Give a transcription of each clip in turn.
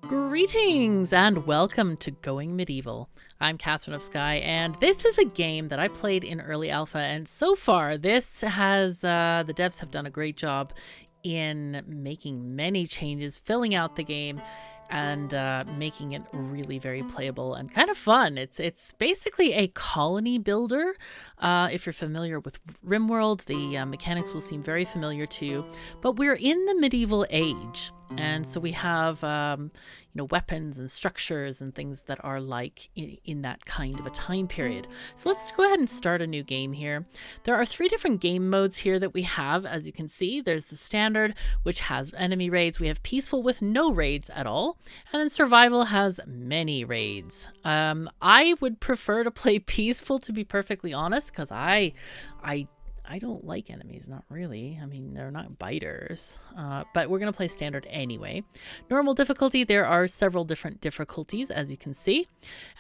Greetings and welcome to Going Medieval. I'm KatherineOfSky, and this is a game that I played in early alpha, and so far this has the devs have done a great job in making many changes, filling out the game, and making it really very playable and kind of fun. It's basically a colony builder. If you're familiar with RimWorld, the mechanics will seem very familiar to you. But we're in the medieval age, and so we have weapons and structures and things that are like in that kind of a time period. So let's go ahead and start a new game here. There are 3 different game modes here that we have. As you can see, there's the standard, which has enemy raids. We have peaceful with no raids at all. And then survival has many raids. I would prefer to play peaceful, to be perfectly honest, because I don't like enemies, not really. I mean, they're not biters, but we're going to play standard anyway. Normal difficulty, there are several different difficulties, as you can see,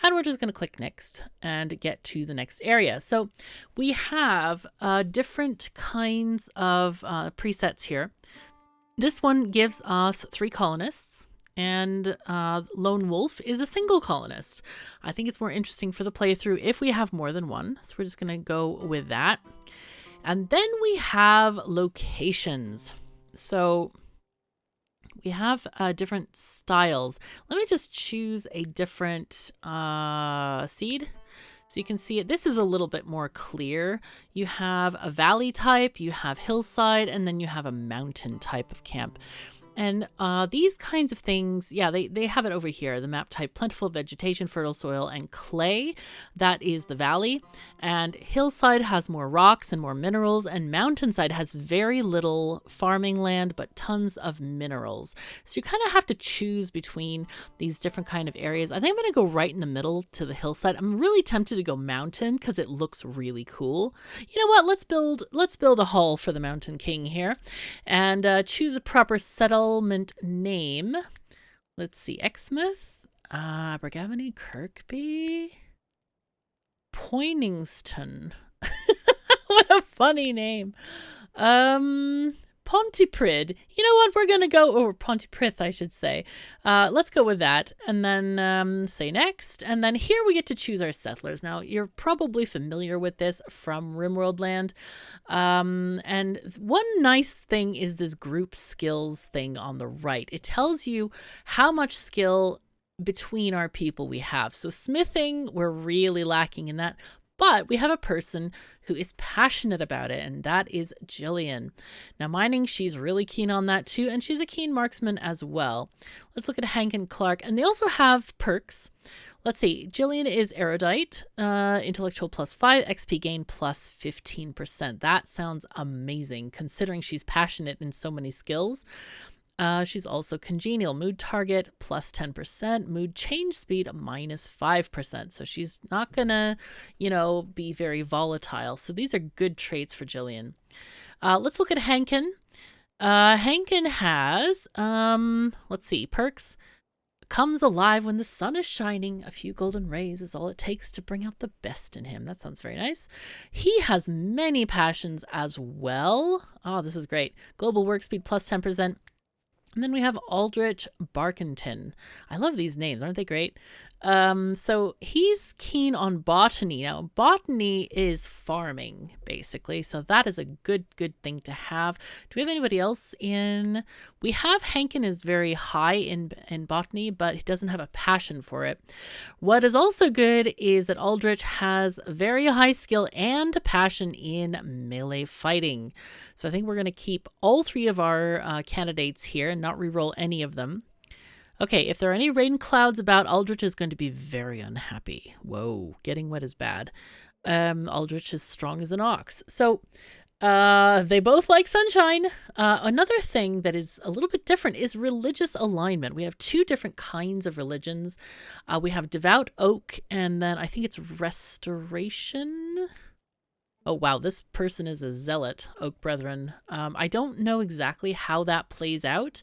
and we're just going to click next and get to the next area. So we have different kinds of presets here. This one gives us 3 colonists. And Lone Wolf is a single colonist. I think it's more interesting for the playthrough if we have more than one. So we're just going to go with that. And then we have locations. So we have different styles. Let me just choose a different seed. So you can see it. This is a little bit more clear. You have a valley type, you have hillside, and then you have a mountain type of camp. And these kinds of things, yeah, they have it over here. The map type, plentiful vegetation, fertile soil, and clay. That is the valley. And hillside has more rocks and more minerals. And mountainside has very little farming land, but tons of minerals. So you kind of have to choose between these different kind of areas. I think I'm going to go right in the middle to the hillside. I'm really tempted to go mountain because it looks really cool. You know what? Let's build a hall for the Mountain King here. And choose a proper settlement name. Let's see, Exmouth, Abergavenny, Kirkby, Poiningston. What a funny name. Pontypridd. You know what? We're gonna go, or Pontypridd, I should say. Let's go with that, and then say next. And then here we get to choose our settlers. Now you're probably familiar with this from RimWorld Land. And one nice thing is this group skills thing on the right. It tells you how much skill between our people we have. So smithing, we're really lacking in that. But we have a person who is passionate about it, and that is Jillian. Now, mining, she's really keen on that too, and she's a keen marksman as well. Let's look at Hank and Clark, and they also have perks. Let's see, Jillian is erudite, intellectual +5, XP gain +15%. That sounds amazing, considering she's passionate in so many skills. She's also congenial, mood target +10%, mood change speed -5%. So she's not gonna, be very volatile. So these are good traits for Jillian. Let's look at Hankin. Hankin has, let's see, perks. Comes alive when the sun is shining. A few golden rays is all it takes to bring out the best in him. That sounds very nice. He has many passions as well. Oh, this is great. Global work speed +10%. And then we have Aldrich Barkington. I love these names. Aren't they great? So he's keen on botany. Now, botany is farming, basically. So that is a good thing to have. Do we have anybody else in? We have Hankin is very high in botany, but he doesn't have a passion for it. What is also good is that Aldrich has very high skill and passion in melee fighting. So I think we're going to keep all 3 of our candidates here and not reroll any of them. Okay, if there are any rain clouds about, Aldrich is going to be very unhappy. Whoa, getting wet is bad. Aldrich is strong as an ox. So they both like sunshine. Another thing that is a little bit different is religious alignment. We have 2 different kinds of religions. We have devout oak, and then I think it's restoration. Oh, wow, this person is a zealot, Oak Brethren. I don't know exactly how that plays out.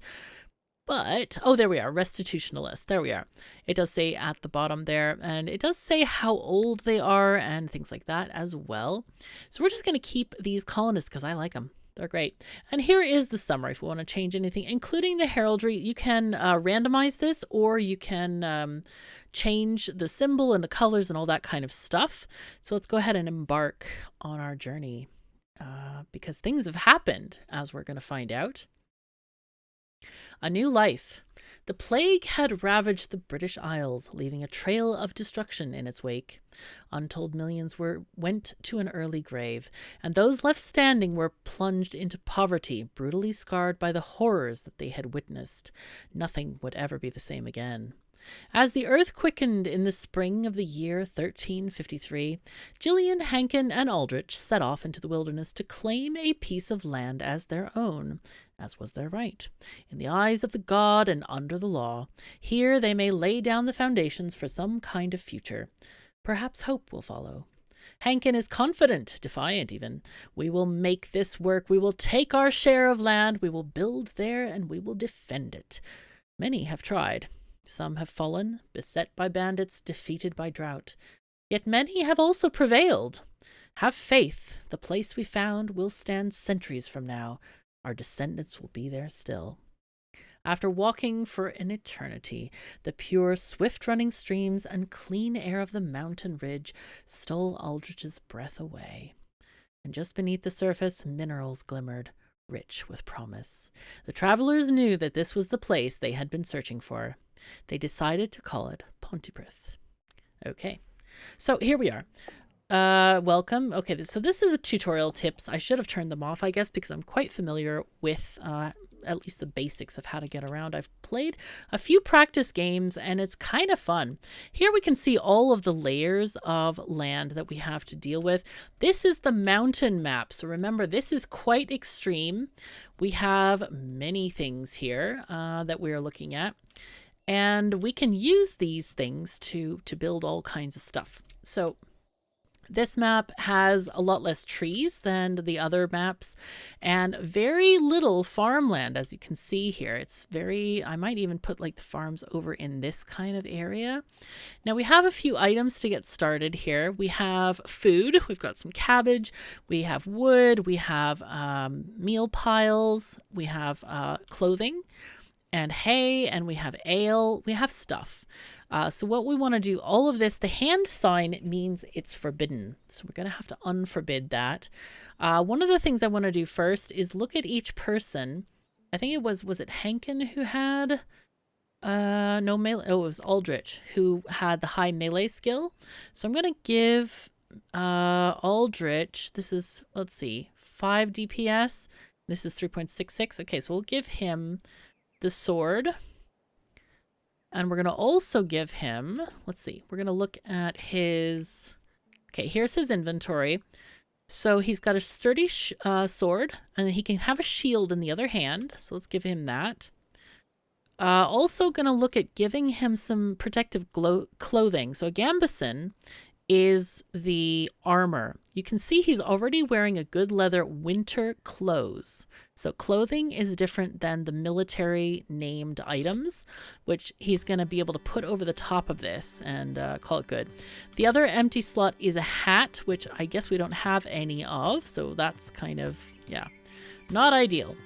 But, oh, there we are, restitutionalist. There we are. It does say at the bottom there, and it does say how old they are and things like that as well. So we're just going to keep these colonists because I like them. They're great. And here is the summary if we want to change anything, including the heraldry. You can randomize this, or you can change the symbol and the colors and all that kind of stuff. So let's go ahead and embark on our journey because things have happened, as we're going to find out. A new life. The plague had ravaged the British Isles, leaving a trail of destruction in its wake. Untold millions went to an early grave, and those left standing were plunged into poverty, brutally scarred by the horrors that they had witnessed. Nothing would ever be the same again. As the earth quickened in the spring of the year 1353, Gillian, Hankin, and Aldrich set off into the wilderness to claim a piece of land as their own, as was their right. In the eyes of the god and under the law, here they may lay down the foundations for some kind of future. Perhaps hope will follow. Hankin is confident, defiant even. We will make this work. We will take our share of land. We will build there, and we will defend it. Many have tried. Some have fallen, beset by bandits, defeated by drought. Yet many have also prevailed. Have faith. The place we found will stand centuries from now. Our descendants will be there still. After walking for an eternity, the pure, swift-running streams and clean air of the mountain ridge stole Aldrich's breath away. And just beneath the surface, minerals glimmered, rich with promise. The travelers knew that this was the place they had been searching for. They decided to call it Pontypridd. Okay, so here we are. Welcome. Okay, so this is a tutorial tips. I should have turned them off, I guess, because I'm quite familiar with at least the basics of how to get around. I've played a few practice games, and it's kind of fun. Here we can see all of the layers of land that we have to deal with. This is the mountain map. So remember, this is quite extreme. We have many things here that we are looking at. And we can use these things to build all kinds of stuff. So this map has a lot less trees than the other maps and very little farmland, as you can see here. It's very, I might even put like the farms over in this kind of area. Now we have a few items to get started here. We have food. We've got some cabbage. We have wood. We have meal piles. We have clothing and hay, and we have ale, we have stuff. So what we want to do, all of this, the hand sign means it's forbidden. So we're going to have to unforbid that. One of the things I want to do first is look at each person. I think it was it Hankin who had, no melee, oh, it was Aldrich who had the high melee skill. So I'm going to give Aldrich, this is, let's see, 5 DPS. This is 3.66. Okay, so we'll give him the sword, and we're going to also give him, let's see, we're going to look at his, okay, here's his inventory. So he's got a sturdy sword, and he can have a shield in the other hand, so let's give him that. Also going to look at giving him some protective clothing. So a gambeson is the armor. You can see he's already wearing a good leather winter clothes. So clothing is different than the military named items, which he's going to be able to put over the top of this and call it good. The other empty slot is a hat, which I guess we don't have any of. So that's kind of, yeah, not ideal.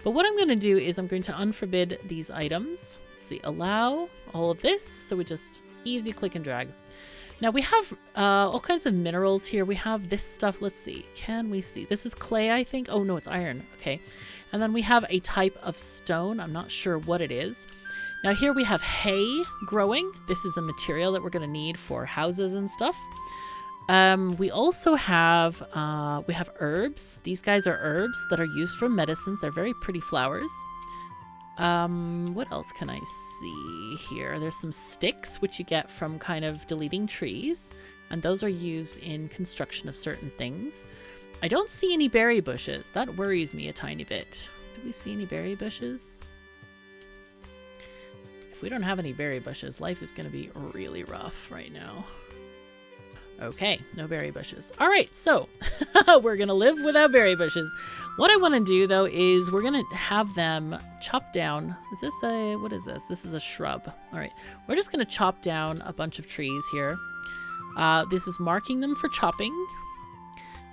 But what I'm going to do is I'm going to unforbid these items. Let's see, allow all of this. So we just easy click and drag. Now we have all kinds of minerals here. We have this stuff. Let's see. Can we see? This is clay, I think. Oh, no, it's iron. Okay. And then we have a type of stone. I'm not sure what it is. Now here we have hay growing. This is a material that we're going to need for houses and stuff. We also have, we have herbs. These guys are herbs that are used for medicines. They're very pretty flowers. What else can I see here? There's some sticks, which you get from kind of deleting trees, and those are used in construction of certain things. I don't see any berry bushes. That worries me a tiny bit. Do we see any berry bushes? If we don't have any berry bushes, life is going to be really rough right now. Okay, no berry bushes. All right, so we're going to live without berry bushes. What I want to do, though, is we're going to have them chop down. Is this a, what is this? This is a shrub. All right, we're just going to chop down a bunch of trees here. This is marking them for chopping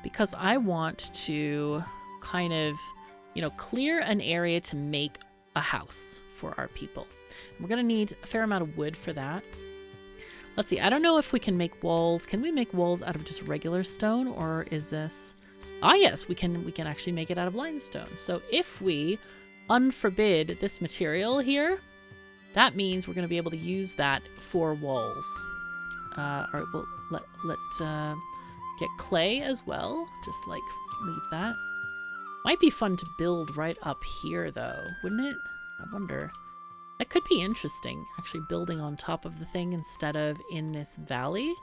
because I want to kind of, you know, clear an area to make a house for our people. We're going to need a fair amount of wood for that. Let's see. I don't know if we can make walls. Can we make walls out of just regular stone, or is this... Ah, yes, we can actually make it out of limestone. So if we unforbid this material here, that means we're going to be able to use that for walls. All right, we'll let get clay as well. Just like leave that. Might be fun to build right up here though, wouldn't it? I wonder. That could be interesting, actually building on top of the thing instead of in this valley.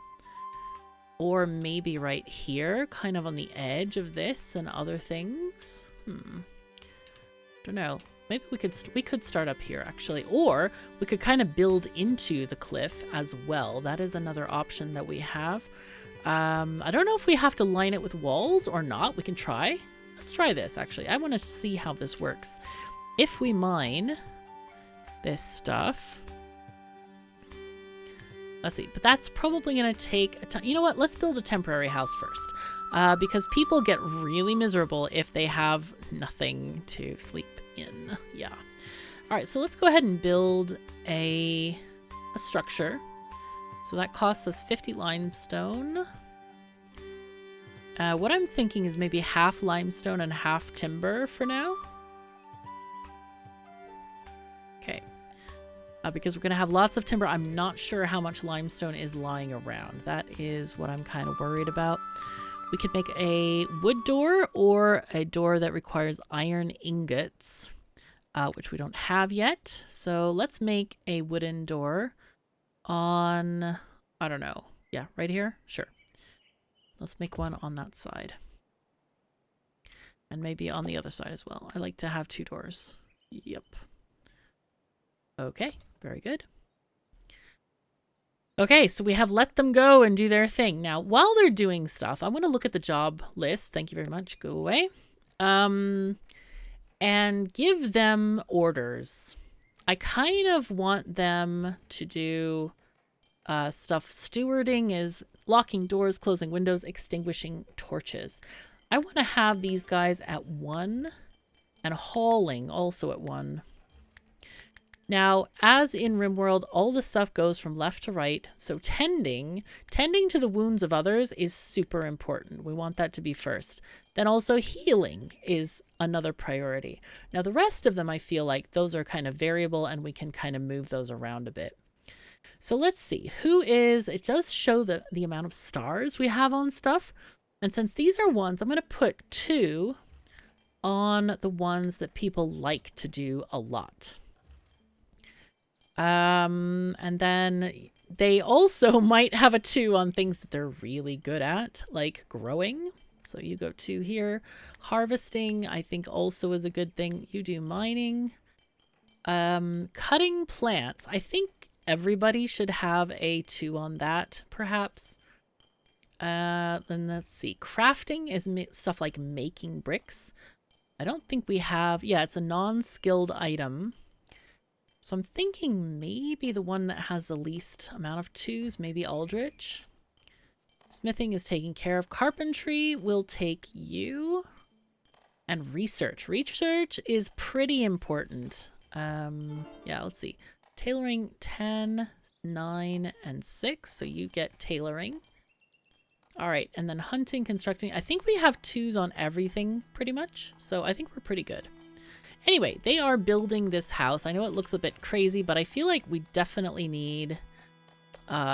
Or maybe right here, kind of on the edge of this and other things. Don't know. Maybe we could start up here actually, or we could kind of build into the cliff as well. That is another option that we have. I don't know if we have to line it with walls or not. We can try. Let's try this actually. I want to see how this works. If we mine this stuff, let's see, but that's probably going to take a time. You know what? Let's build a temporary house first, because people get really miserable if they have nothing to sleep in. Yeah. All right, so let's go ahead and build a structure. So that costs us 50 limestone. What I'm thinking is maybe half limestone and half timber for now. Okay. Because we're going to have lots of timber. I'm not sure how much limestone is lying around. That is what I'm kind of worried about. We could make a wood door or a door that requires iron ingots, which we don't have yet. So let's make a wooden door on, I don't know. Yeah, right here? Sure. Let's make one on that side. And maybe on the other side as well. I like to have two doors. Yep. Okay, very good. Okay, so we have let them go and do their thing. Now, while they're doing stuff, I'm going to look at the job list. Thank you very much. Go away. And give them orders. I kind of want them to do stuff. Stewarding is locking doors, closing windows, extinguishing torches. I want to have these guys at 1 and hauling also at 1. Now, as in RimWorld, all the stuff goes from left to right. So tending to the wounds of others is super important. We want that to be first. Then also healing is another priority. Now, the rest of them, I feel like those are kind of variable and we can kind of move those around a bit. So let's see who is, it does show the amount of stars we have on stuff. And since these are ones, I'm going to put 2 on the ones that people like to do a lot. And then they also might have a 2 on things that they're really good at, like growing. So you go 2 here. Harvesting, I think also is a good thing. You do mining. Cutting plants. I think everybody should have a 2 on that, perhaps. Then let's see. Crafting is stuff like making bricks. I don't think we have... Yeah, it's a non-skilled item. So I'm thinking maybe the one that has the least amount of 2s, maybe Aldrich. Smithing is taken care of. Carpentry will take you. And research. Research is pretty important. Yeah, let's see. Tailoring 10, 9, and 6. So you get tailoring. All right, and then hunting, constructing. I think we have 2s on everything pretty much. So I think we're pretty good. Anyway, they are building this house. I know it looks a bit crazy, but I feel like we definitely need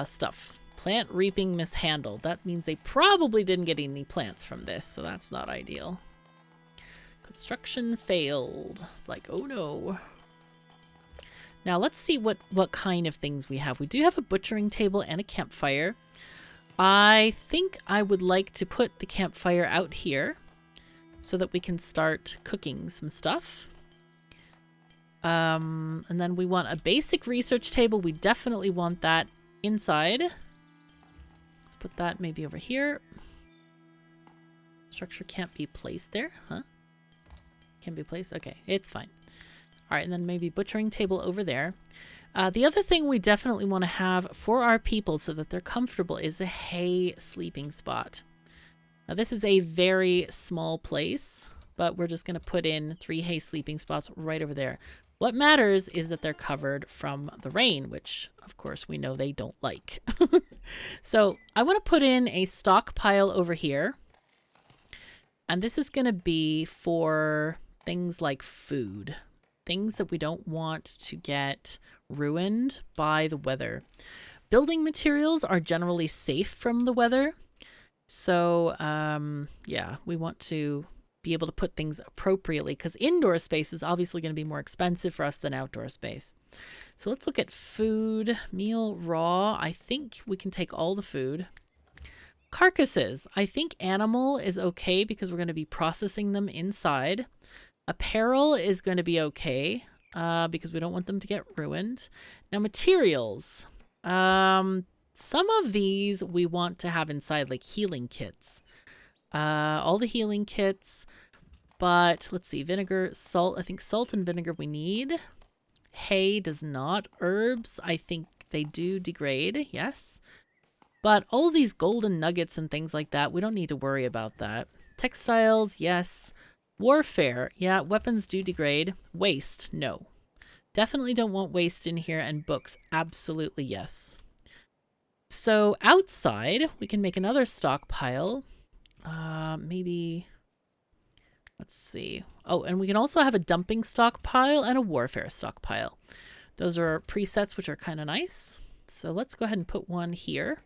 stuff. Plant reaping mishandled. That means they probably didn't get any plants from this, so that's not ideal. Construction failed. It's like, oh no. Now let's see what kind of things we have. We do have a butchering table and a campfire. I think I would like to put the campfire out here so that we can start cooking some stuff. And then we want a basic research table. We definitely want that inside. Let's put that maybe over here. Structure can't be placed there, huh? Can be placed? Okay, it's fine. All right, and then maybe butchering table over there. The other thing we definitely want to have for our people so that they're comfortable is a hay sleeping spot. Now this is a very small place. but we're just going to put in 3 hay sleeping spots right over there. What matters is that they're covered from the rain, which of course we know they don't like. So I want to put in a stockpile over here. And this is going to be for things like food. Things that we don't want to get ruined by the weather. Building materials are generally safe from the weather. So, yeah, we want to be able to put things appropriately because indoor space is obviously going to be more expensive for us than outdoor space. So let's look at food, meal, raw. I think we can take all the food. Carcasses. I think animal is okay because we're going to be processing them inside. Apparel is going to be okay because we don't want them to get ruined. Now materials. Some of these we want to have inside, like healing kits. All the healing kits. But let's see, vinegar, salt. I think salt and vinegar we need. Hay does not. Herbs, I think they do degrade. Yes. But all these golden nuggets and things like that, we don't need to worry about that. Textiles, yes. Warfare, yeah, weapons do degrade. Waste, no. Definitely don't want waste in here. And books, absolutely yes. So outside, we can make another stockpile. Maybe, let's see. Oh, and we can also have a dumping stockpile and a warfare stockpile. Those are presets, which are kind of nice. So let's go ahead and put one here.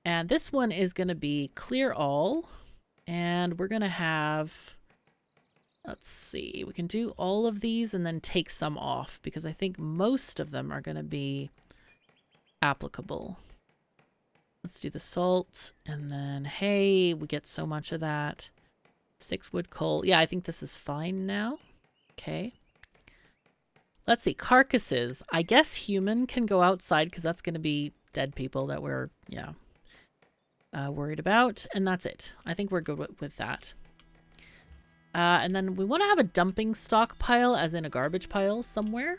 And this one is going to be clear all. And we're going to have, let's see, we can do all of these and then take some off because I think most of them are going to be applicable. Let's do the salt and then hay. We get so much of that. 6 wood coal. Yeah, I think this is fine now. Okay. Let's see, carcasses. I guess human can go outside because that's going to be dead people that we're, yeah. Worried about, and that's it. I think we're good with that. And then we want to have a dumping stockpile, as in a garbage pile somewhere.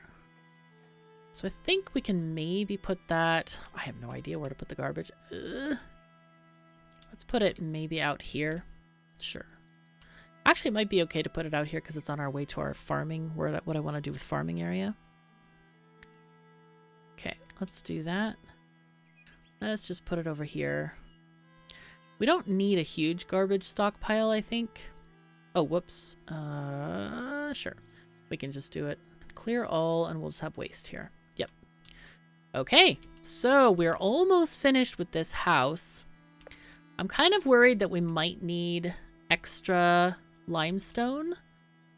So I think we can maybe put that... I have no idea where to put the garbage. Let's put it maybe out here. Sure. Actually, it might be okay to put it out here because it's on our way to our farming, what I want to do with farming area. Okay, let's do that. Let's just put it over here. We don't need a huge garbage stockpile, I think. Oh, whoops. Sure. We can just do it. Clear all, and we'll just have waste here. Yep. Okay, so we're almost finished with this house. I'm kind of worried that we might need extra limestone.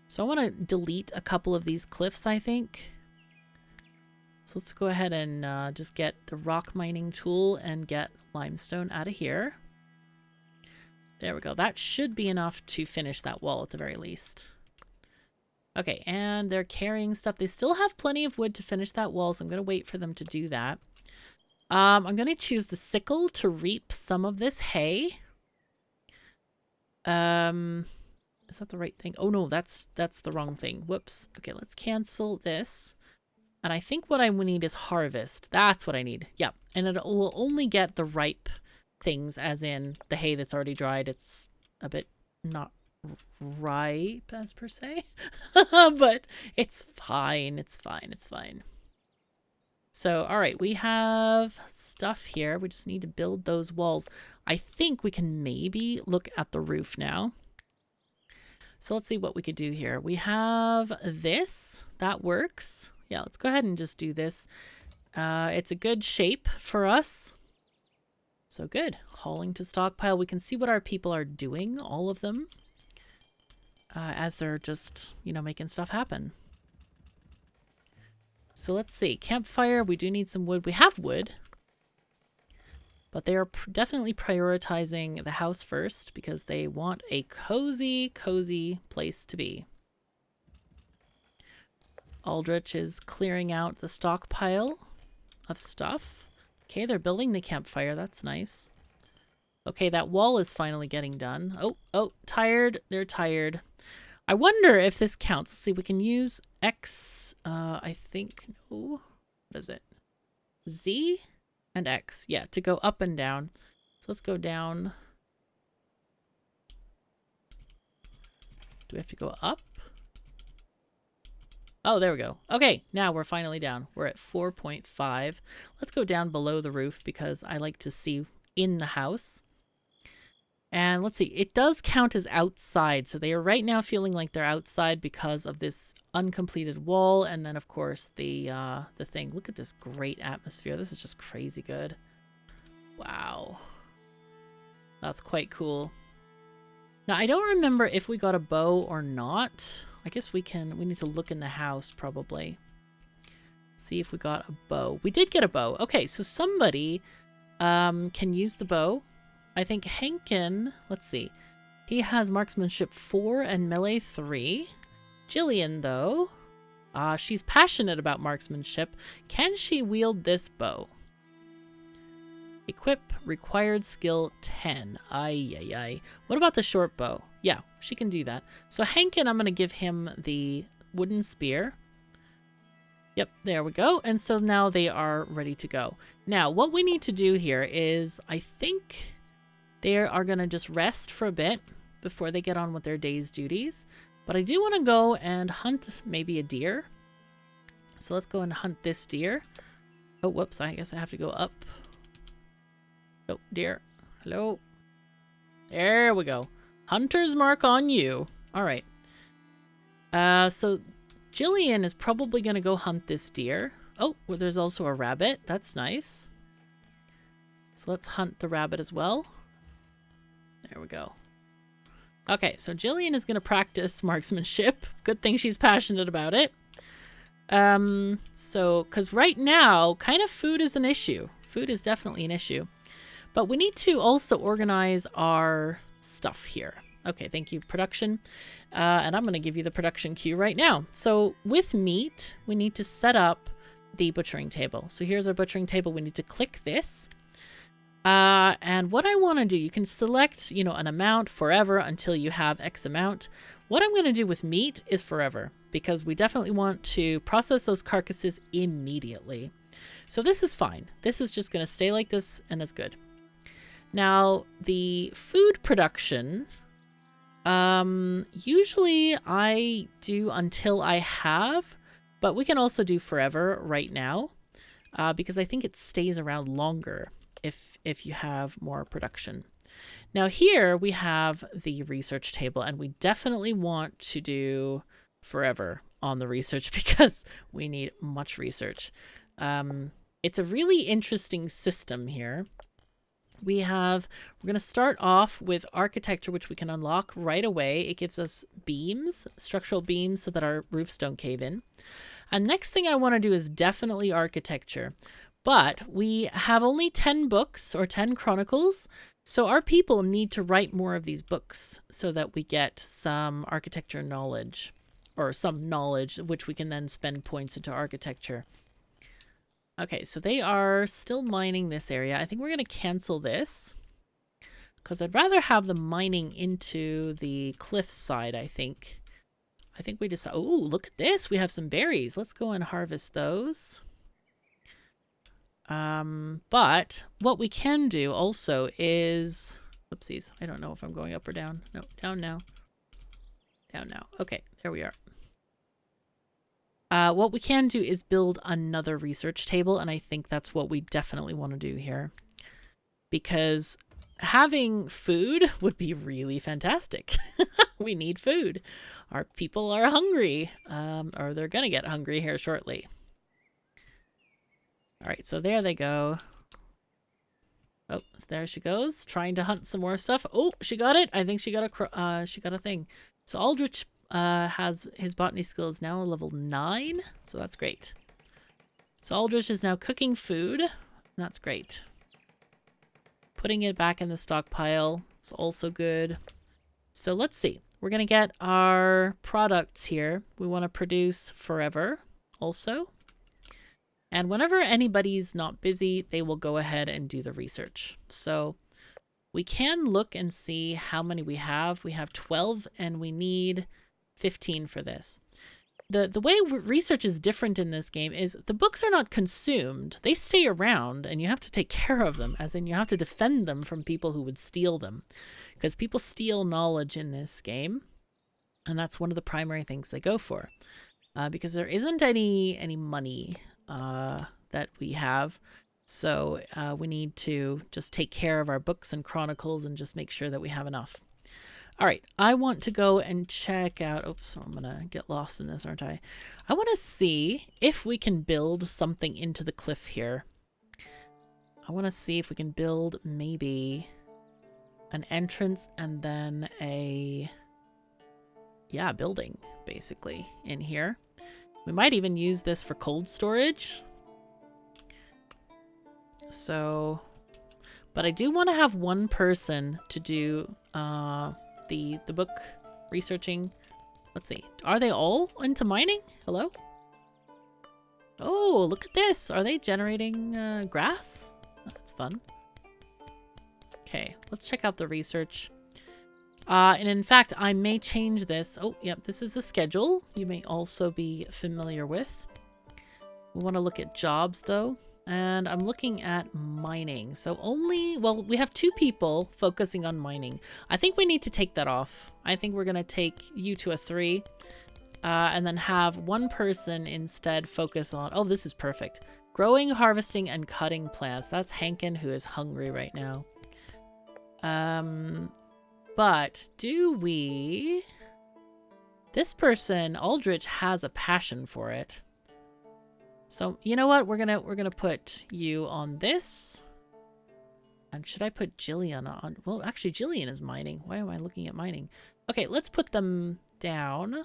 So I want to delete a couple of these cliffs, I think. So let's go ahead and just get the rock mining tool and get limestone out of here. There we go. That should be enough to finish that wall at the very least. Okay, and they're carrying stuff. They still have plenty of wood to finish that wall, so I'm going to wait for them to do that. I'm going to choose the sickle to reap some of this hay. Is that the right thing? Oh no, that's the wrong thing. Whoops. Okay, let's cancel this. And I think what I need is harvest. That's what I need. Yep, and it will only get the ripe things, as in the hay that's already dried. It's a bit not ripe as per se, but it's fine. It's fine. It's fine. So, all right, we have stuff here. We just need to build those walls. I think we can maybe look at the roof now. So let's see what we could do here. We have this. That works. Yeah, let's go ahead and just do this. It's a good shape for us. So good. Hauling to stockpile. We can see what our people are doing, all of them, as they're just, you know, making stuff happen. So let's see. Campfire. We do need some wood. We have wood, but they are definitely prioritizing the house first because they want a cozy, cozy place to be. Aldrich is clearing out the stockpile of stuff. Okay, they're building the campfire. That's nice. Okay, that wall is finally getting done. Oh, tired. They're tired. I wonder if this counts. Let's see. We can use X. I think. No. What is it? Z and X. Yeah, to go up and down. So let's go down. Do we have to go up? Oh, there we go. Okay, now we're finally down. We're at 4.5. Let's go down below the roof because I like to see in the house. And let's see, it does count as outside. So they are right now feeling like they're outside because of this uncompleted wall. And then, of course, the thing. Look at this great atmosphere. This is just crazy good. Wow. That's quite cool. Now, I don't remember if we got a bow or not. I guess we need to look in the house probably. See if we got a bow. We did get a bow. Okay, so somebody can use the bow. I think Henkin, let's see. He has marksmanship 4 and melee 3. Jillian, though, she's passionate about marksmanship. Can she wield this bow? Equip required skill 10. Ay, ay, ay. What about the short bow? Yeah, she can do that. So Henkin, I'm going to give him the wooden spear. Yep, there we go. And so now they are ready to go. Now, what we need to do here is, I think they are going to just rest for a bit before they get on with their day's duties. But I do want to go and hunt maybe a deer. So let's go and hunt this deer. Oh, whoops, I guess I have to go up. Oh, dear. Hello. There we go. Hunter's mark on you. All right. So Jillian is probably going to go hunt this deer. Oh, well, there's also a rabbit. That's nice. So let's hunt the rabbit as well. There we go. Okay, so Jillian is going to practice marksmanship. Good thing she's passionate about it. Because right now, kind of food is an issue. Food is definitely an issue. But we need to also organize our stuff here. Okay, thank you, production. And I'm going to give you the production queue right now. So with meat, we need to set up the butchering table. So here's our butchering table. We need to click this. And what I want to do, you can select, you know, an amount forever until you have X amount. What I'm going to do with meat is forever because we definitely want to process those carcasses immediately. So this is fine. This is just going to stay like this and it's good. Now, the food production, usually I do until I have, but we can also do forever right now, because I think it stays around longer if you have more production. Now here we have the research table, and we definitely want to do forever on the research because we need much research. It's a really interesting system here. We're going to start off with architecture, which we can unlock right away. It gives us beams, structural beams, so that our roofs don't cave in. And next thing I want to do is definitely architecture. But we have only 10 books or 10 chronicles. So our people need to write more of these books so that we get some architecture knowledge, or some knowledge, which we can then spend points into architecture. Okay, so they are still mining this area. I think we're going to cancel this because I'd rather have them mining into the cliff side, I think. I think we decide, oh, look at this. We have some berries. Let's go and harvest those. But what we can do also is, oopsies, I don't know if I'm going up or down. No, down now. Down now. Okay, there we are. What we can do is build another research table, and I think that's what we definitely want to do here. Because having food would be really fantastic. We need food. Our people are hungry, or they're going to get hungry here shortly. All right, so there they go. Oh, there she goes, trying to hunt some more stuff. Oh, she got it. I think she got a thing. So Aldrich has his botany skills now level 9, so that's great. So Aldrich is now cooking food. That's great. Putting it back in the stockpile is also good. So let's see. We're going to get our products here. We want to produce forever also. And whenever anybody's not busy, they will go ahead and do the research. So we can look and see how many we have. We have 12 and we need 15 for this. The way research is different in this game is the books are not consumed. They stay around and you have to take care of them, as in you have to defend them from people who would steal them. Because people steal knowledge in this game. And that's one of the primary things they go for. Because there isn't any money that we have. So we need to just take care of our books and chronicles and just make sure that we have enough. All right, I want to go and check out, oops, I'm going to get lost in this, aren't I? I want to see if we can build something into the cliff here. I want to see if we can build maybe an entrance and then a, yeah, building basically in here. We might even use this for cold storage. So, but I do want to have one person to do the book researching. Let's see. Are they all into mining? Hello? Oh, look at this. Are they generating grass? That's fun. Okay, let's check out the research. And in fact, I may change this. Oh, yep, this is a schedule you may also be familiar with. We want to look at jobs though. And I'm looking at mining. So only, well, we have 2 people focusing on mining. I think we need to take that off. I think we're going to take you to a 3 and then have one person instead focus on, oh, this is perfect. Growing, harvesting, and cutting plants. That's Hankin, who is hungry right now. But do we, this person, Aldrich, has a passion for it. So, you know what? We're gonna put you on this. And should I put Jillian on? Well, actually, Jillian is mining. Why am I looking at mining? Okay, let's put them down.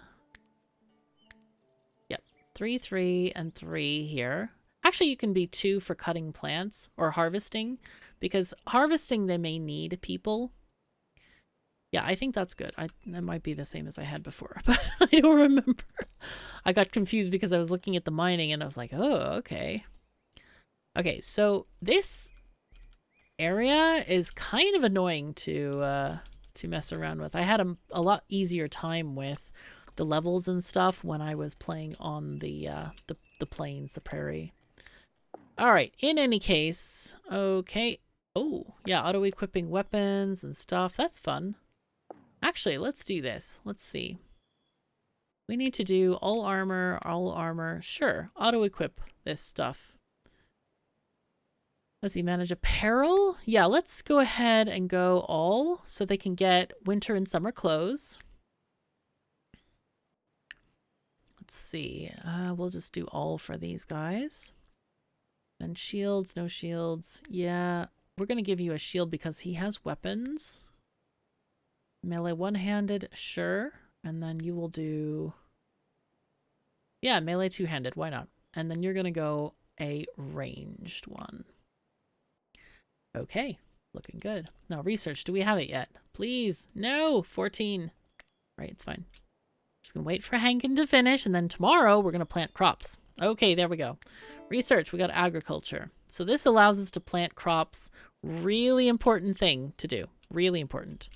Yep, 3, 3, and 3 here. Actually, you can be 2 for cutting plants or harvesting, because harvesting they may need people. Yeah, I think that's good. That might be the same as I had before, but I don't remember. I got confused because I was looking at the mining and I was like, oh, okay. Okay, so this area is kind of annoying to mess around with. I had a lot easier time with the levels and stuff when I was playing on the plains, the prairie. All right, in any case, okay. Oh, yeah, auto-equipping weapons and stuff. That's fun. Actually, let's do this. Let's see. We need to do all armor, all armor. Sure, auto-equip this stuff. Let's see, manage apparel. Yeah, let's go ahead and go all so they can get winter and summer clothes. Let's see. We'll just do all for these guys. Then shields, no shields. Yeah, we're going to give you a shield because he has weapons. Melee one-handed, sure. And then you will do... yeah, melee two-handed, why not? And then you're going to go a ranged one. Okay, looking good. Now research, do we have it yet? Please, no, 14. Right, it's fine. Just going to wait for Hankin to finish, and then tomorrow we're going to plant crops. Okay, there we go. Research, we got agriculture. So this allows us to plant crops. Really important thing to do. Really important.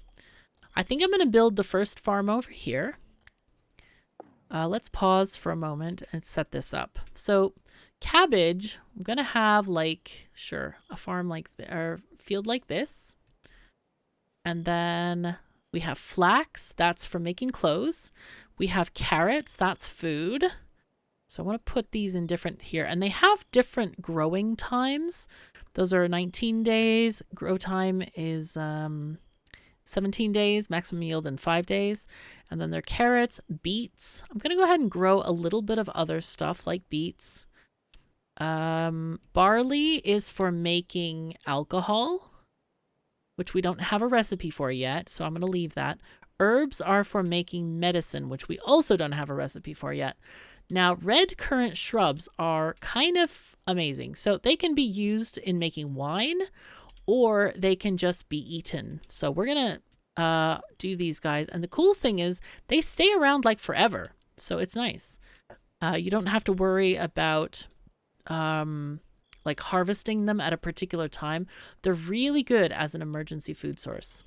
I think I'm going to build the first farm over here. Let's pause for a moment and set this up. So cabbage, I'm going to have like, sure, a farm like, or field like this. And then we have flax, that's for making clothes. We have carrots, that's food. So I want to put these in different here. And they have different growing times. Those are 19 days. Grow time is 17 days, maximum yield in 5 days. And then they're carrots, beets. I'm going to go ahead and grow a little bit of other stuff like beets. Barley is for making alcohol, which we don't have a recipe for yet, so I'm going to leave that. Herbs are for making medicine, which we also don't have a recipe for yet. Now, red currant shrubs are kind of amazing. So they can be used in making wine, or they can just be eaten. So we're going to do these guys. And the cool thing is they stay around like forever. So it's nice. You don't have to worry about like harvesting them at a particular time. They're really good as an emergency food source.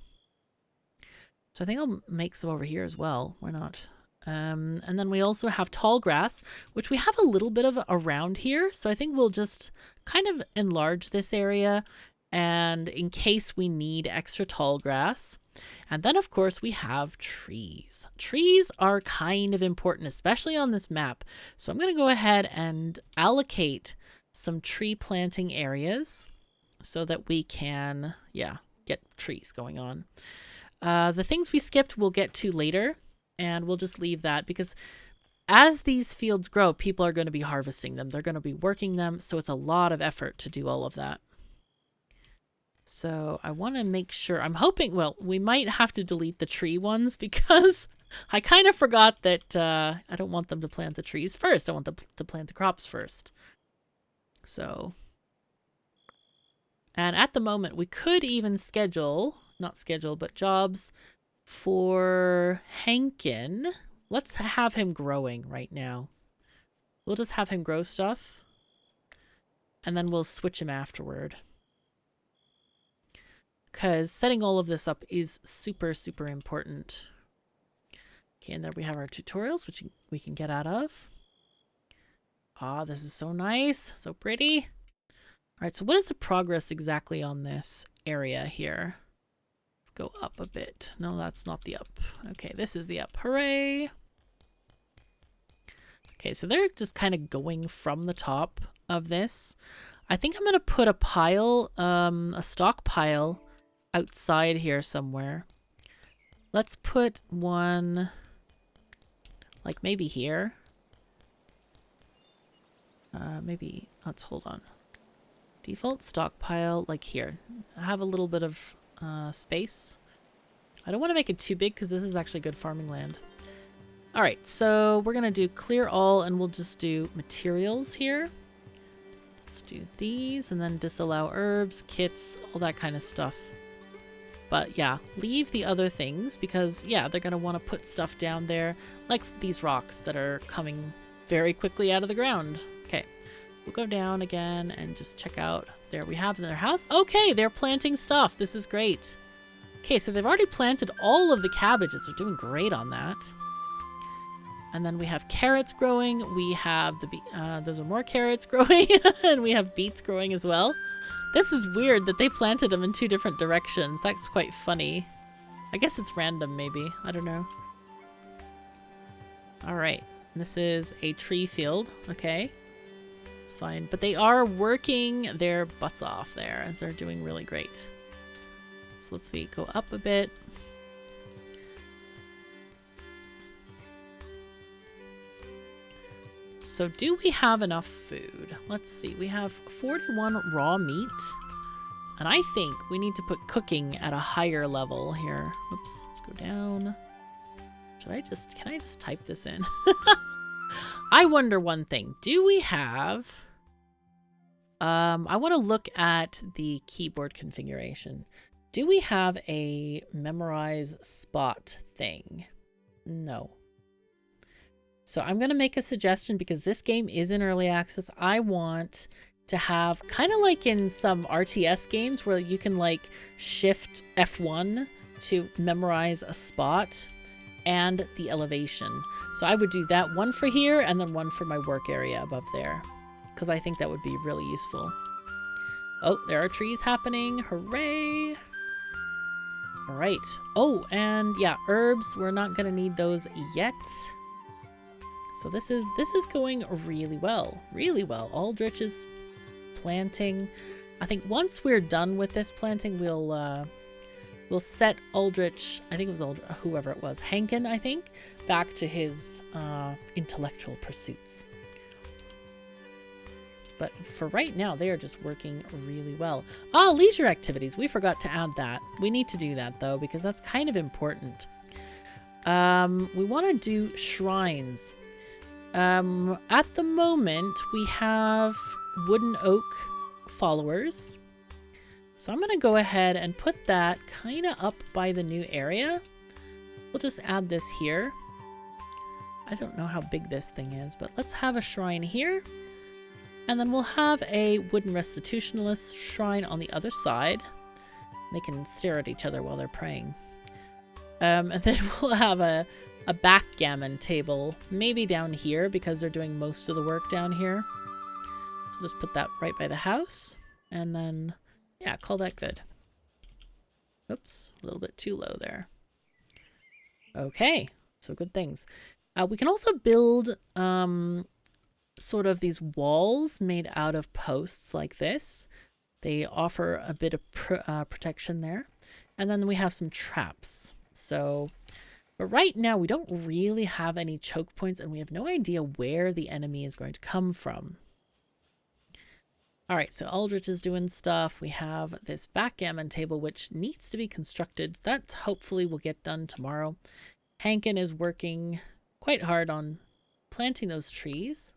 So I think I'll make some over here as well. Why not? And then we also have tall grass, which we have a little bit of around here. So I think we'll just kind of enlarge this area. And in case we need extra tall grass, And then, of course, we have trees. Trees are kind of important, especially on this map. So I'm going to go ahead and allocate some tree planting areas so that we can, get trees going on. The things we skipped we'll get to later, and we'll just leave that because as these fields grow, people are going to be harvesting them. They're going to be working them, so it's a lot of effort to do all of that. So I want to make sure, I'm hoping, well, we might have to delete the tree ones because I kind of forgot that I don't want them to plant the trees first. I want them to plant the crops first. So, and at the moment we could even schedule, not schedule, but jobs for Hankin. Let's have him growing right now. We'll just have him grow stuff and then we'll switch him afterward. Because setting all of this up is super, super important. Okay, and there we have our tutorials, which we can get out of. Ah, this is so nice. So pretty. All right, so what is the progress exactly on this area here? Let's go up a bit. No, that's not the up. Okay, this is the up. Hooray. Okay, so they're just kind of going from the top of this. I think I'm going to put a pile, a stockpile outside here somewhere. Let's put one like maybe here. Maybe let's hold on. Default stockpile like here. I have a little bit of space. I don't want to make it too big because this is actually good farming land. All right, so we're gonna do clear all and we'll just do materials here. Let's do these and then disallow herbs, kits, all that kind of stuff. But yeah, leave the other things because, yeah, they're going to want to put stuff down there, like these rocks that are coming very quickly out of the ground. Okay, we'll go down again and just check out. There we have their house. Okay, they're planting stuff. This is great. Okay, so they've already planted all of the cabbages. They're doing great on that. And then we have carrots growing. We have those are more carrots growing. And we have beets growing as well. This is weird that they planted them in two different directions. That's quite funny. I guess it's random, maybe. I don't know. All right. This is a tree field. Okay. It's fine. But they are working their butts off there as they're doing really great. So let's see. Go up a bit. So do we have enough food? Let's see. We have 41 raw meat. And I think we need to put cooking at a higher level here. Oops. Let's go down. Can I just type this in? I wonder one thing. Do we have... I want to look at the keyboard configuration. Do we have a memorize spot thing? No. So I'm going to make a suggestion because this game is in early access. I want to have kind of like in some RTS games where you can like shift F1 to memorize a spot and the elevation. So I would do that one for here and then one for my work area above there because I think that would be really useful. Oh, there are trees happening. Hooray. All right. Oh, and yeah, herbs. We're not going to need those yet. So this is going really well. Really well. Aldrich is planting. I think once we're done with this planting, we'll set Aldrich, I think it was Aldrich, whoever it was, Hankin, I think, back to his intellectual pursuits. But for right now, they are just working really well. Ah, leisure activities. We forgot to add that. We need to do that, though, because that's kind of important. We want to do shrines. At the moment, we have wooden oak followers. So I'm going to go ahead and put that kind of up by the new area. We'll just add this here. I don't know how big this thing is, but let's have a shrine here. And then we'll have a wooden restitutionalist shrine on the other side. They can stare at each other while they're praying. And then we'll have a backgammon table, maybe down here because they're doing most of the work down here. So just put that right by the house and then, yeah, call that good. Oops, a little bit too low there. Okay, so good things. We can also build sort of these walls made out of posts like this. They offer a bit of protection there. And then we have some traps. So, but right now we don't really have any choke points and we have no idea where the enemy is going to come from. All right, so Aldrich is doing stuff. We have this backgammon table, which needs to be constructed. That hopefully will get done tomorrow. Hankin is working quite hard on planting those trees.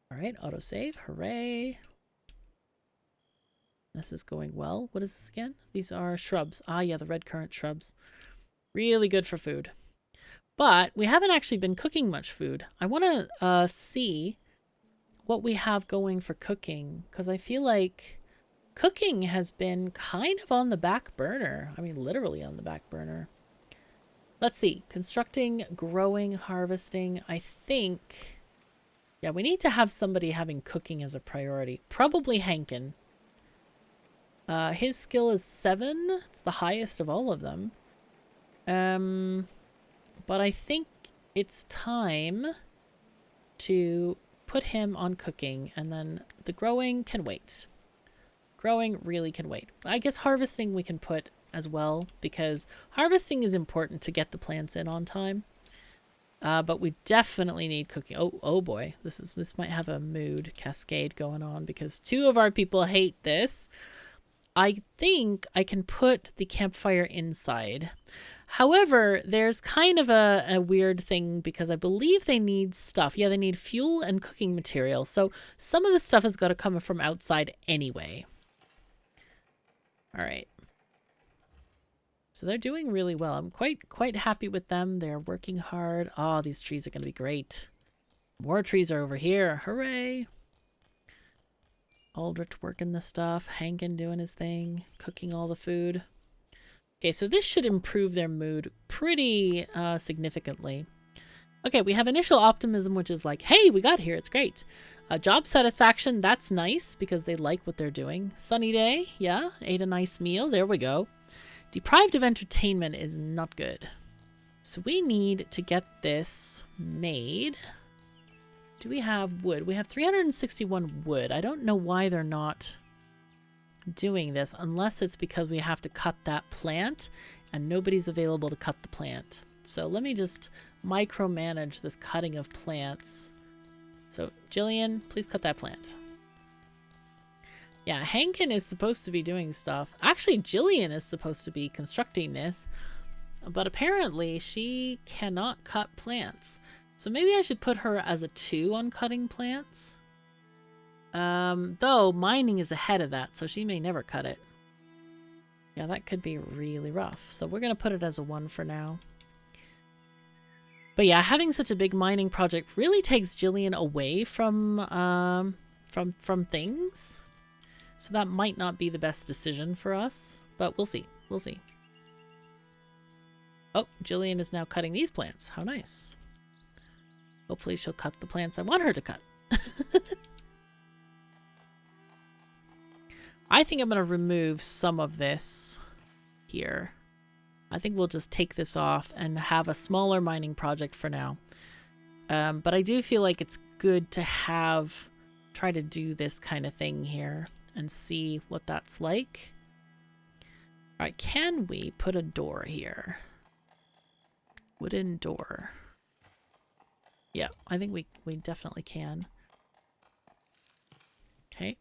All right, autosave, hooray. This is going well. What is this again? These are shrubs. Ah, yeah, the red currant shrubs. Really good for food. But we haven't actually been cooking much food. I want to see what we have going for cooking, because I feel like cooking has been kind of on the back burner. I mean, literally on the back burner. Let's see. Constructing, growing, harvesting. I think, yeah, we need to have somebody having cooking as a priority. Probably Hankin. His skill is 7. It's the highest of all of them. But I think it's time to put him on cooking, and then the growing can wait. Growing really can wait. I guess harvesting we can put as well, because harvesting is important to get the plants in on time. But we definitely need cooking. Oh boy, this might have a mood cascade going on because 2 of our people hate this. I think I can put the campfire inside. However, there's kind of a weird thing because I believe they need stuff. Yeah, they need fuel and cooking material. So some of the stuff has got to come from outside anyway. All right. So they're doing really well. I'm quite happy with them. They're working hard. Oh, these trees are going to be great. More trees are over here. Hooray. Aldrich working the stuff. Hankin doing his thing. Cooking all the food. Okay, so this should improve their mood pretty significantly. Okay, we have initial optimism, which is like, hey, we got here. It's great. Job satisfaction, that's nice because they like what they're doing. Sunny day, yeah. Ate a nice meal. There we go. Deprived of entertainment is not good. So we need to get this made. Do we have wood? We have 361 wood. I don't know why they're not doing this, unless it's because we have to cut that plant and nobody's available to cut the plant. So let me just micromanage this cutting of plants. So Jillian, please cut that plant. Yeah, Hankin is supposed to be doing stuff. Actually, Jillian is supposed to be constructing this, but apparently she cannot cut plants. So maybe I should put her as a 2 on cutting plants. Though mining is ahead of that, so she may never cut it. Yeah, that could be really rough. So we're going to put it as a 1 for now. But yeah, having such a big mining project really takes Jillian away from things. So that might not be the best decision for us, but we'll see. We'll see. Oh, Jillian is now cutting these plants. How nice. Hopefully she'll cut the plants I want her to cut. I think I'm going to remove some of this here. I think we'll just take this off and have a smaller mining project for now. But I do feel like it's good to try to do this kind of thing here and see what that's like. All right, can we put a door here? Wooden door. Yeah, I think we definitely can. Okay.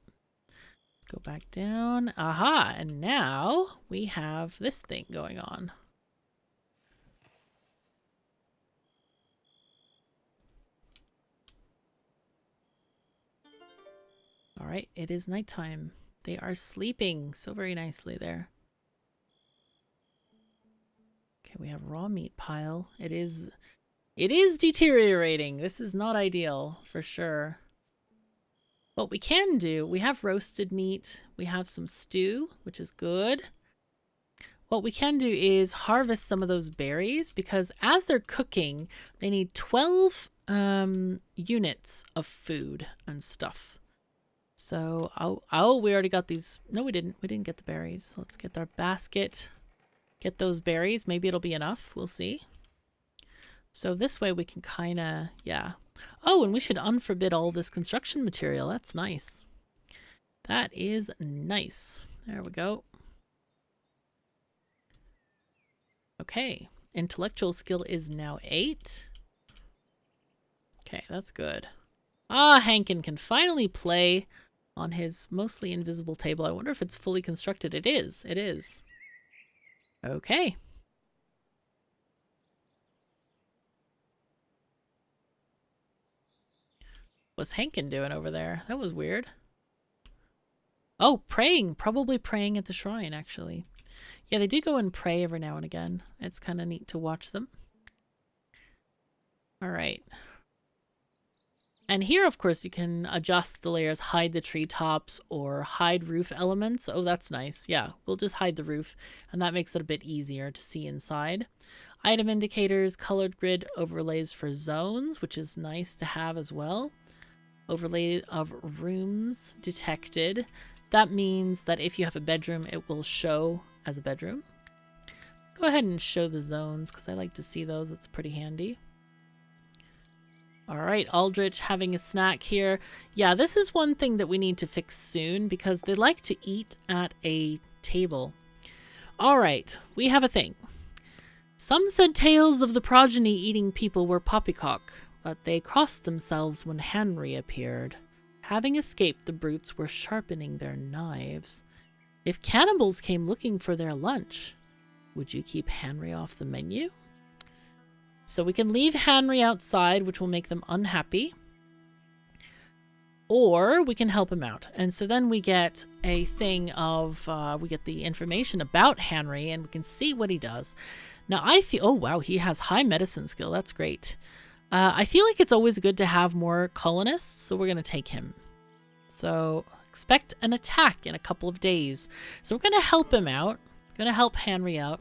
Go back down. Aha! And now we have this thing going on. All right, it is nighttime. They are sleeping so very nicely there. Okay, we have raw meat pile. It is deteriorating. This is not ideal for sure. What we can do, we have roasted meat. We have some stew, which is good. What we can do is harvest some of those berries because as they're cooking, they need 12 units of food and stuff. So, oh, we already got these. No, we didn't. We didn't get the berries. Let's get our basket. Get those berries. Maybe it'll be enough. We'll see. So this way we can kind of, yeah. Oh, and we should unforbid all this construction material. That's nice. That is nice. There we go. Okay. Intellectual skill is now 8. Okay, that's good. Ah, Hankin can finally play on his mostly invisible table. I wonder if it's fully constructed. It is. It is. Okay. What's Hankin doing over there? That was weird. Oh, praying. Probably praying at the shrine, actually. Yeah, they do go and pray every now and again. It's kind of neat to watch them. All right. And here, of course, you can adjust the layers, hide the treetops, or hide roof elements. Oh, that's nice. Yeah, we'll just hide the roof, and that makes it a bit easier to see inside. Item indicators, colored grid overlays for zones, which is nice to have as well. Overlay of rooms detected. That means that if you have a bedroom, it will show as a bedroom. Go ahead and show the zones, because I like to see those. It's pretty handy. All right, Aldrich having a snack here. Yeah, this is one thing that we need to fix soon because they like to eat at a table. All right, we have a thing. Some said tales of the progeny eating people were poppycock, but they crossed themselves when Henry appeared. Having escaped, the brutes were sharpening their knives. If cannibals came looking for their lunch, would you keep Henry off the menu? So we can leave Henry outside, which will make them unhappy. Or we can help him out. And so then we get a thing of, we get the information about Henry and we can see what he does. Now I feel, oh wow, he has high medicine skill. That's great. I feel like it's always good to have more colonists, so we're going to take him. So expect an attack in a couple of days. So we're going to help him out. Going to help Henry out.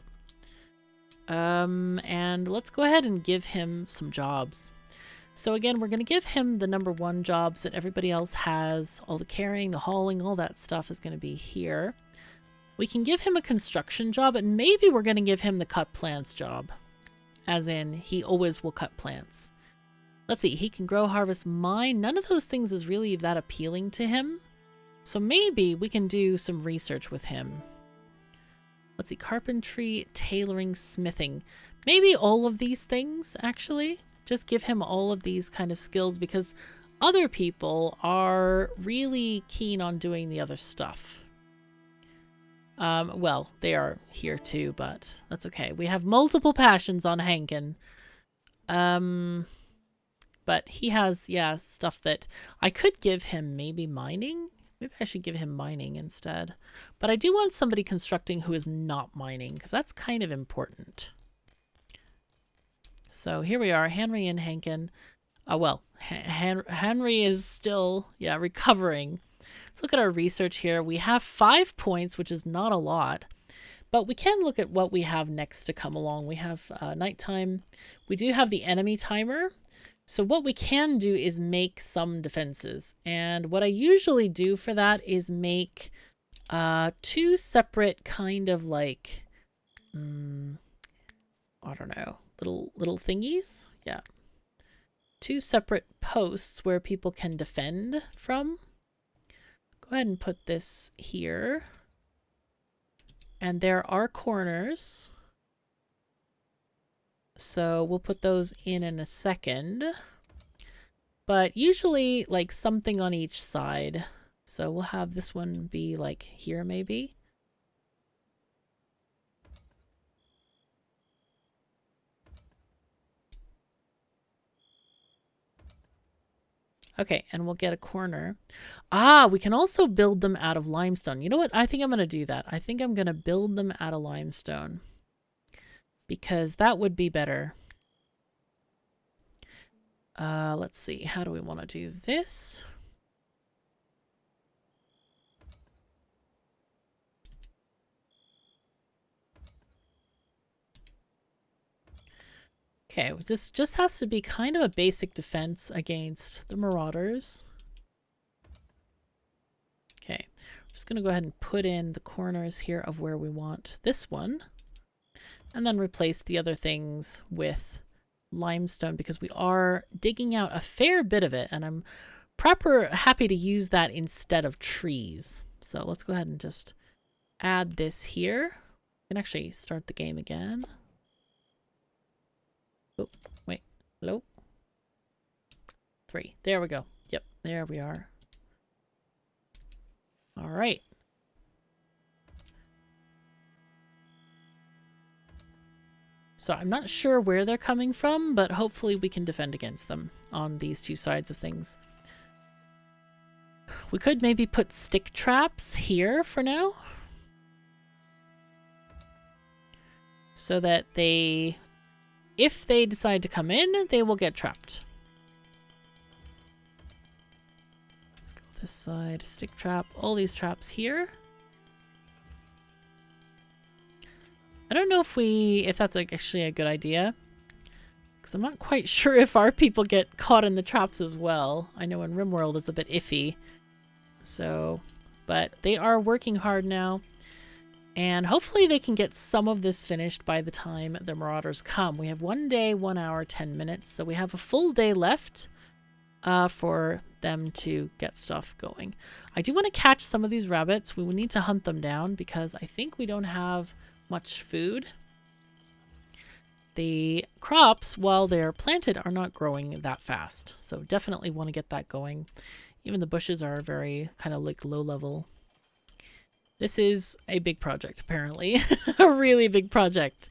And let's go ahead and give him some jobs. So again, we're going to give him the #1 jobs that everybody else has. All the carrying, the hauling, all that stuff is going to be here. We can give him a construction job, and maybe we're going to give him the cut plants job. As in, he always will cut plants. Let's see, he can grow, harvest, mine. None of those things is really that appealing to him. So maybe we can do some research with him. Let's see, carpentry, tailoring, smithing. Maybe all of these things, actually. Just give him all of these kind of skills because other people are really keen on doing the other stuff. Well, they are here too, but that's okay. We have multiple passions on Hankin. But he has, yeah, stuff that I could give him maybe mining. Maybe I should give him mining instead. But I do want somebody constructing who is not mining, because that's kind of important. So here we are, Henry and Hankin. Well, Henry is still, yeah, recovering. Let's look at our research here. We have 5 points, which is not a lot. But we can look at what we have next to come along. We have nighttime. We do have the enemy timer. So what we can do is make some defenses. And what I usually do for that is make 2 separate kind of like, I don't know, little thingies. Yeah. 2 separate posts where people can defend from. Go ahead and put this here. And there are corners. So we'll put those in a second. But usually like something on each side. So we'll have this one be like here maybe. Okay, and we'll get a corner. Ah, we can also build them out of limestone. You know what? I think I'm going to do that. I think I'm going to build them out of limestone. Because that would be better. Let's see. How do we want to do this? Okay, this just has to be kind of a basic defense against the marauders. Okay, I'm just going to go ahead and put in the corners here of where we want this one. And then replace the other things with limestone because we are digging out a fair bit of it. And I'm proper happy to use that instead of trees. So let's go ahead and just add this here. We can actually start the game again. Oh, wait. Hello? 3. There we go. Yep, there we are. All right. So I'm not sure where they're coming from, but hopefully we can defend against them on these two sides of things. We could maybe put stick traps here for now. So that they, if they decide to come in, they will get trapped. Let's go this side, stick trap, all these traps here. I don't know if that's like actually a good idea, because I'm not quite sure if our people get caught in the traps as well. I know in RimWorld it's a bit iffy. So, but they are working hard now, and hopefully they can get some of this finished by the time the Marauders come. We have 1 day, 1 hour, 10 minutes, so we have a full day left for them to get stuff going. I do want to catch some of these rabbits. We will need to hunt them down because I think we don't have much food. The crops, while they're planted, are not growing that fast, so definitely want to get that going. Even the bushes are very kind of like low level. This is a big project, apparently. A really big project.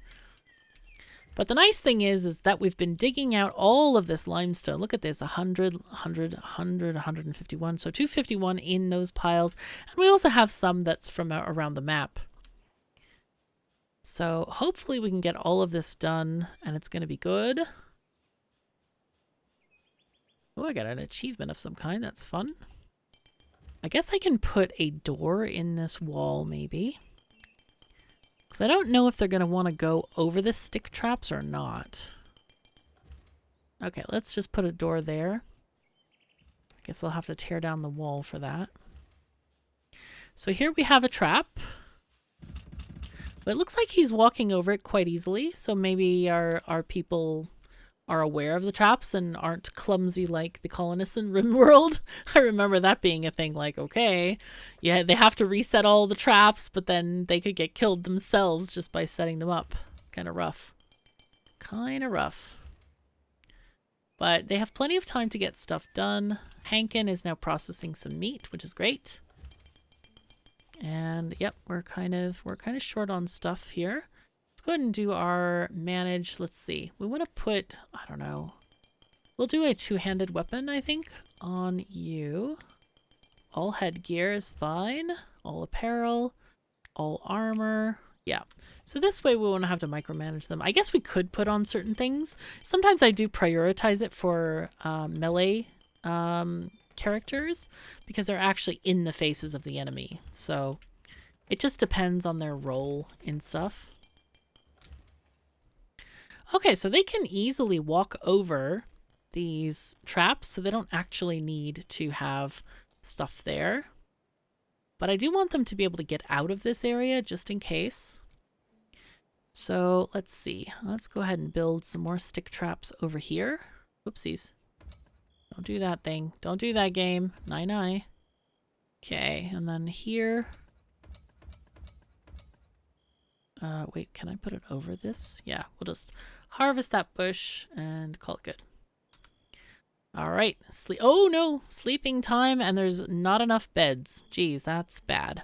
But the nice thing is that we've been digging out all of this limestone. Look at this, 100, 100, 100, 151. So 251 in those piles. And we also have some that's from around the map. So hopefully we can get all of this done and it's going to be good. Oh, I got an achievement of some kind. That's fun. I guess I can put a door in this wall maybe. Because I don't know if they're going to want to go over the stick traps or not. Okay, let's just put a door there. I guess I'll have to tear down the wall for that. So here we have a trap. But it looks like he's walking over it quite easily, so maybe our people are aware of the traps and aren't clumsy like the colonists in RimWorld. I remember that being a thing, like, okay, yeah, they have to reset all the traps, but then they could get killed themselves just by setting them up. Kind of rough. Kind of rough. But they have plenty of time to get stuff done. Hankin is now processing some meat, which is great. And yep, we're kind of short on stuff here. Let's go ahead and do our manage. Let's see. We want to put, I don't know. We'll do a two-handed weapon, I think, on you. All headgear is fine. All apparel, all armor. Yeah. So this way we won't have to micromanage them. I guess we could put on certain things. Sometimes I do prioritize it for melee characters because they're actually in the faces of the enemy. So it just depends on their role in stuff. Okay, so they can easily walk over these traps, so they don't actually need to have stuff there. But I do want them to be able to get out of this area just in case. So let's see. Let's go ahead and build some more stick traps over here. Whoopsies. Don't do that thing. Don't do that, game. Nye. Okay, and then here. Wait, can I put it over this? Yeah, we'll just harvest that bush and call it good. All right. Oh, no. Sleeping time, and there's not enough beds. Geez, that's bad.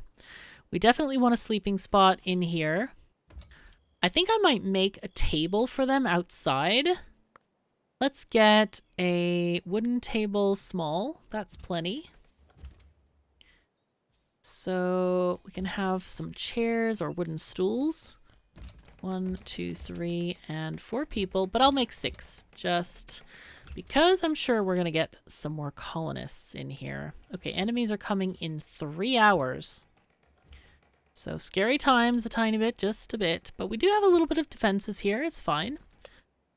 We definitely want a sleeping spot in here. I think I might make a table for them outside. Let's get a wooden table small. That's plenty. So we can have some chairs or wooden stools. 1, 2, 3, and 4 people, but I'll make 6 just because I'm sure we're going to get some more colonists in here. Okay, enemies are coming in 3 hours. So scary times a tiny bit, just a bit, but we do have a little bit of defenses here. It's fine.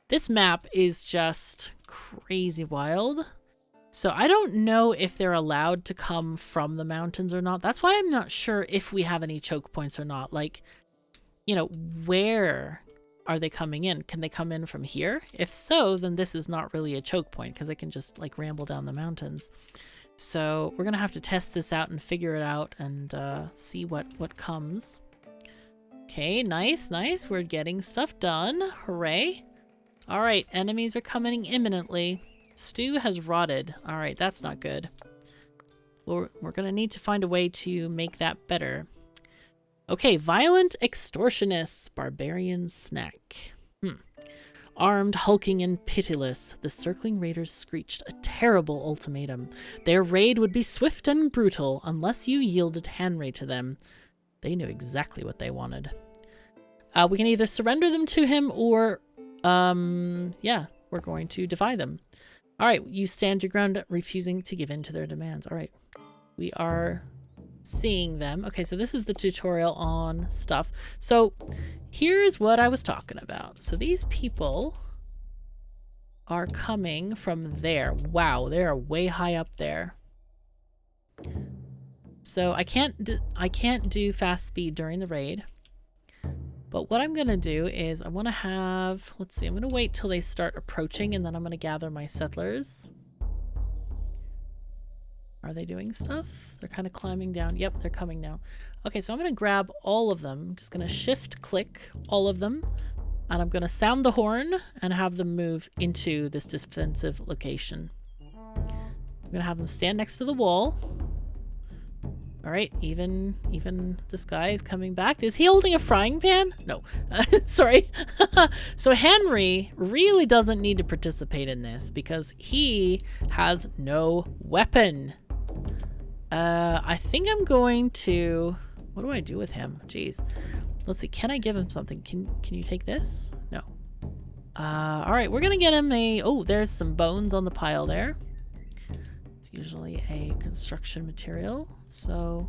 This map is just crazy wild. So I don't know if they're allowed to come from the mountains or not. That's why I'm not sure if we have any choke points or not. Like, you know, where are they coming in? Can they come in from here? If so, then this is not really a choke point because they can just like ramble down the mountains. So we're going to have to test this out and figure it out and see what comes. Okay, nice, nice. We're getting stuff done. Hooray. All right, enemies are coming imminently. Stew has rotted. All right, that's not good. We're going to need to find a way to make that better. Okay, violent extortionists, barbarian snack. Armed, hulking, and pitiless, the circling raiders screeched a terrible ultimatum. Their raid would be swift and brutal unless you yielded Henry to them. They knew exactly what they wanted. We can either surrender them to him or, yeah, we're going to defy them. All right, you stand your ground, refusing to give in to their demands. All right, we are seeing them. Okay, so this is the tutorial on stuff. So here's what I was talking about. So these people are coming from there. Wow, they are way high up there. So I can't do fast speed during the raid. But what I'm going to do is I want to have, let's see, I'm going to wait till they start approaching and then I'm going to gather my settlers. Are they doing stuff? They're kind of climbing down. Yep, they're coming now. Okay, so I'm going to grab all of them. I'm just going to shift click all of them. And I'm going to sound the horn and have them move into this defensive location. I'm going to have them stand next to the wall. All right, even this guy is coming back. Is he holding a frying pan? No, sorry. So Henry really doesn't need to participate in this because he has no weapon. I think I'm going to, what do I do with him? Jeez. Let's see, can I give him something? Can you take this? No. All right, we're gonna get him a, oh, there's some bones on the pile there. It's usually a construction material. So,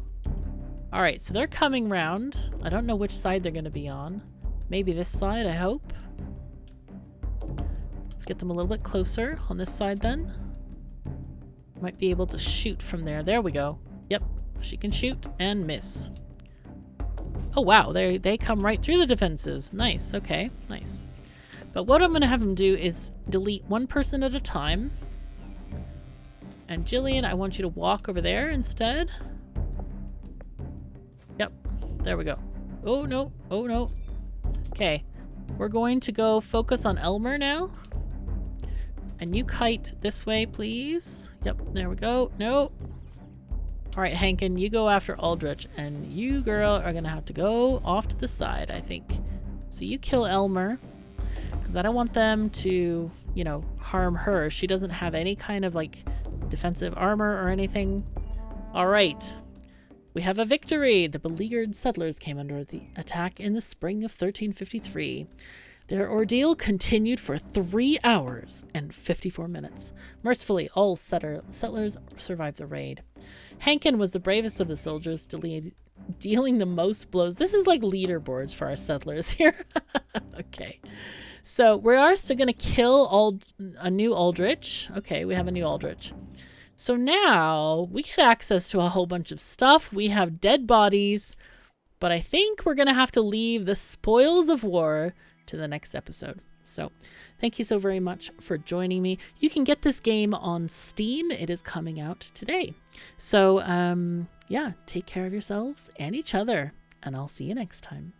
all right, so they're coming round. I don't know which side they're going to be on. Maybe this side, I hope. Let's get them a little bit closer on this side then. Might be able to shoot from there. There we go. Yep, she can shoot and miss. Oh, wow, they come right through the defenses. Nice, okay, nice. But what I'm going to have them do is delete one person at a time. And Jillian, I want you to walk over there instead. Yep, there we go. Oh no, oh no. Okay, we're going to go focus on Elmer now. And you kite this way, please. Yep, there we go. No. All right, Hankin, you go after Aldrich. And you, girl, are going to have to go off to the side, I think. So you kill Elmer. Because I don't want them to, you know, harm her. She doesn't have any kind of, like, defensive armor or anything. All right. We have a victory. The beleaguered settlers came under the attack in the spring of 1353. Their ordeal continued for 3 hours and 54 minutes. Mercifully, all settlers survived the raid. Hankin was the bravest of the soldiers, dealing the most blows. This is like leaderboards for our settlers here. Okay. So we are still going to kill a new Aldrich. Okay, we have a new Aldrich. So now we get access to a whole bunch of stuff. We have dead bodies, but I think we're going to have to leave the spoils of war to the next episode. So thank you so very much for joining me. You can get this game on Steam. It is coming out today. So yeah, take care of yourselves and each other, and I'll see you next time.